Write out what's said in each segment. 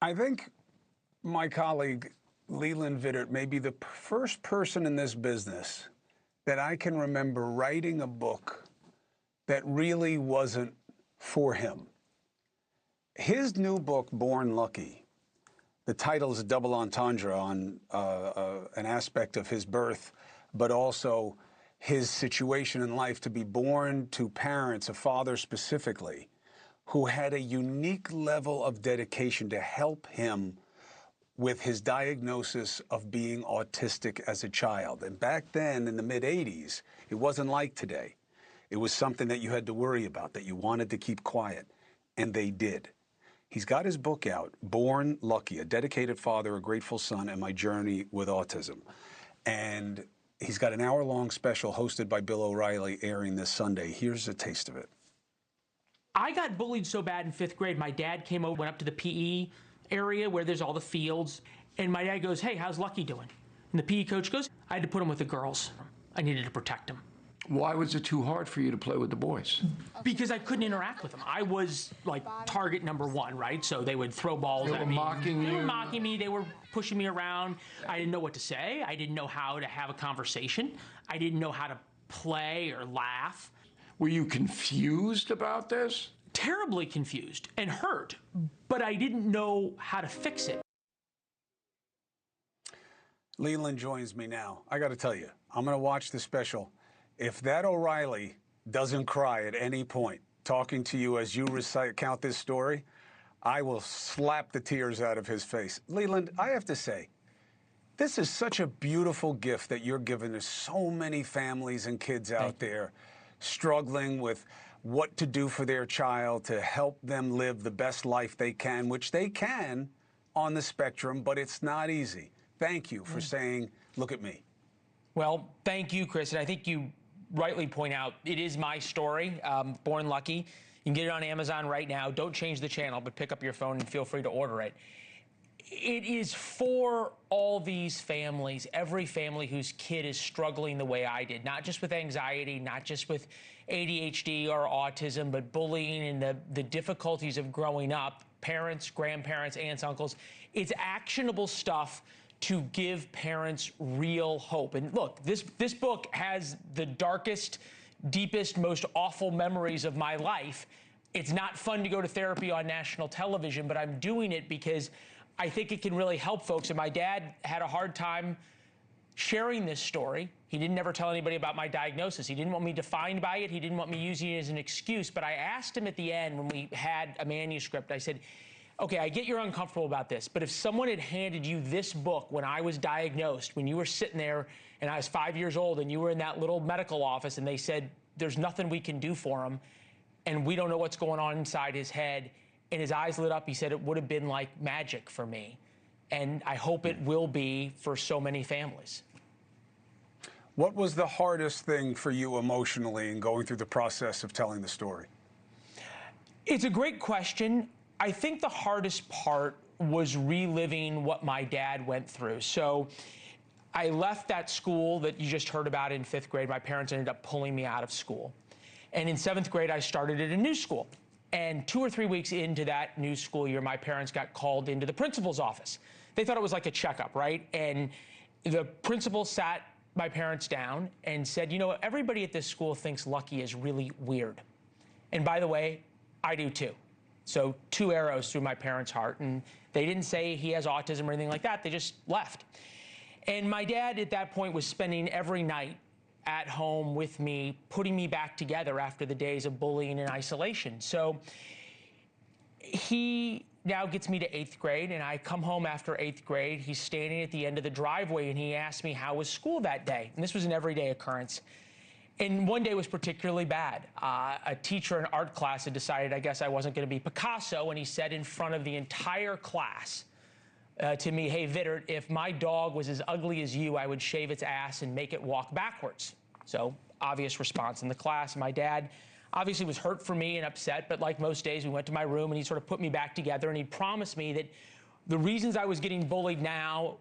I think my colleague, Leland Vittert, may be the first person in this business that I can remember writing a book that really wasn't for him. His new book, Born Lucky, the title is a double entendre on an aspect of his birth, but also his situation in life to be born to parents, a father specifically, who had a unique level of dedication to help him with his diagnosis of being autistic as a child. And back then, in the mid-'80s, it wasn't like today. It was something that you had to worry about, that you wanted to keep quiet, and they did. He's got his book out, Born Lucky, A Dedicated Father, A Grateful Son, and My Journey with Autism. And he's got an hour-long special hosted by Bill O'Reilly airing this Sunday. Here's a taste of it. I got bullied so bad in 5th grade, my dad came over, went up to the PE area where there's all the fields, and my dad goes, "Hey, how's Lucky doing?" And the PE coach goes, "I had to put him with the girls. I needed to protect him." Why was it too hard for you to play with the boys? Because I couldn't interact with them. I was like target number one, right? So they would throw balls at me. They were mocking me. They were pushing me around. I didn't know what to say. I didn't know how to have a conversation. I didn't know how to play or laugh. Were you confused about this? Terribly confused and hurt, but I didn't know how to fix it. Leland joins me now. I got to tell you, I'm going to watch the special. If that O'Reilly doesn't cry at any point talking to you as you recount this story, I will slap the tears out of his face. Leland, I have to say, this is such a beautiful gift that you're giving to so many families and kids out there struggling with what to do for their child to help them live the best life they can, which they can on the spectrum, but it's not easy. Thank you for saying, look at me. Well, thank you, Chris. And I think you rightly point out, it is my story, Born Lucky. You can get it on Amazon right now. Don't change the channel, but pick up your phone and feel free to order it. It is for all these families, every family whose kid is struggling the way I did, not just with anxiety, not just with ADHD or autism, but bullying and the difficulties of growing up, parents, grandparents, aunts, uncles. It's actionable stuff to give parents real hope. And look, this book has the darkest, deepest, most awful memories of my life. It's not fun to go to therapy on national television, but I'm doing it because I think it can really help folks. And my dad had a hard time sharing this story. He didn't ever tell anybody about my diagnosis. He didn't want me defined by it. He didn't want me using it as an excuse. But I asked him at the end when we had a manuscript, I said, okay, I get you're uncomfortable about this, but if someone had handed you this book when I was diagnosed, when you were sitting there and I was 5 years old and you were in that little medical office and they said, there's nothing we can do for him and we don't know what's going on inside his head, and his eyes lit up, he said it would have been like magic for me. And I hope it will be for so many families. What was the hardest thing for you emotionally in going through the process of telling the story? It's a great question. I think the hardest part was reliving what my dad went through. So I left that school that you just heard about in 5th grade. My parents ended up pulling me out of school. And in 7th grade, I started at a new school. And 2 or 3 weeks into that new school year, my parents got called into the principal's office. They thought it was like a checkup, right? And the principal sat my parents down and said, you know, everybody at this school thinks Lucky is really weird. And by the way, I do too. So 2 arrows through my parents' heart. And they didn't say he has autism or anything like that. They just left. And my dad at that point was spending every night at home with me, putting me back together after the days of bullying and isolation. So he now gets me to 8th grade, and I come home after 8th grade. He's standing at the end of the driveway, and he asked me how was school that day. And this was an everyday occurrence. And one day was particularly bad. A teacher in art class had decided, I guess I wasn't going to be Picasso, and he said in front of the entire class to me, hey, Vittert, if my dog was as ugly as you, I would shave its ass and make it walk backwards. So obvious response in the class. My dad obviously was hurt for me and upset, but like most days, we went to my room and he sort of put me back together, and he promised me that the reasons I was getting bullied now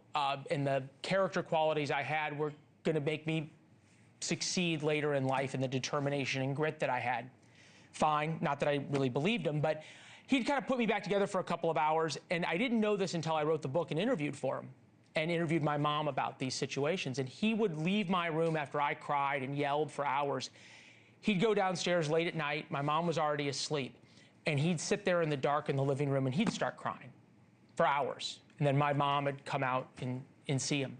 and the character qualities I had were going to make me succeed later in life, and the determination and grit that I had. Fine, not that I really believed him, but he'd kind of put me back together for a couple of hours, and I didn't know this until I wrote the book and interviewed for him and interviewed my mom about these situations. And he would leave my room after I cried and yelled for hours. He'd go downstairs late at night. My mom was already asleep. And he'd sit there in the dark in the living room, and he'd start crying for hours. And then my mom would come out and see him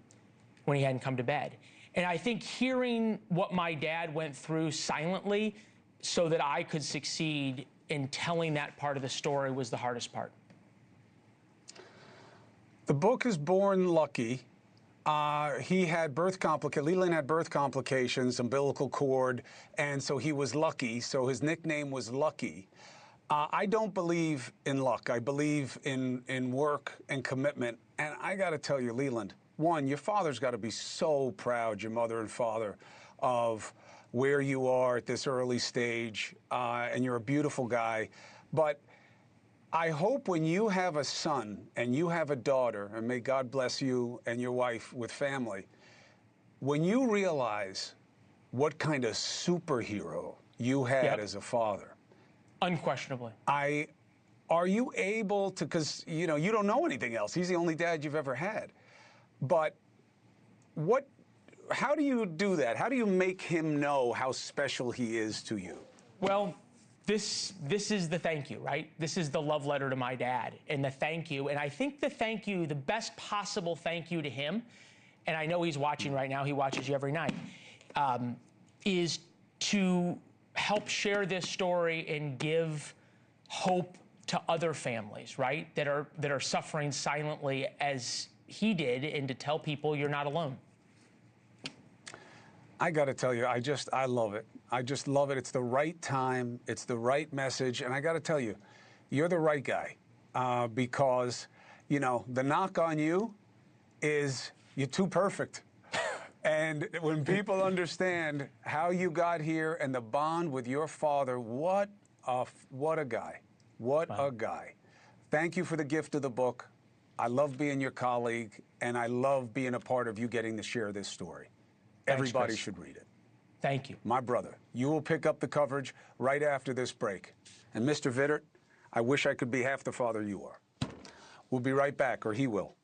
when he hadn't come to bed. And I think hearing what my dad went through silently so that I could succeed in telling that part of the story was the hardest part. The book is Born Lucky. He had Leland had birth complications, umbilical cord, and so he was lucky. So his nickname was Lucky. I don't believe in luck. I believe in work and commitment. And I got to tell you, Leland, one, your father's got to be so proud, your mother and father, of where you are at this early stage. And you're a beautiful guy. But I hope when you have a son and you have a daughter, and may God bless you and your wife with family, when you realize what kind of superhero you had as a father. Unquestionably. Are you able to, because you don't know anything else. He's the only dad you've ever had. But how do you do that? How do you make him know how special he is to you? Well, this is the thank you, right? This is the love letter to my dad and the thank you. And I think the thank you, the best possible thank you to him, and I know he's watching right now, he watches you every night, is to help share this story and give hope to other families, right? That are suffering silently as he did, and to tell people you're not alone. I got to tell you, I love it. I just love it. It's the right time. It's the right message. And I got to tell you, you're the right guy because, the knock on you is you're too perfect. And when people understand how you got here and the bond with your father, what a guy. What a guy. Thank you for the gift of the book. I love being your colleague, and I love being a part of you getting to share this story. Thanks, Everybody Chris. should read it. Thank you. My brother, you will pick up the coverage right after this break. And Mr. Vittert, I wish I could be half the father you are. We'll be right back, or he will.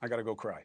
I got to go cry.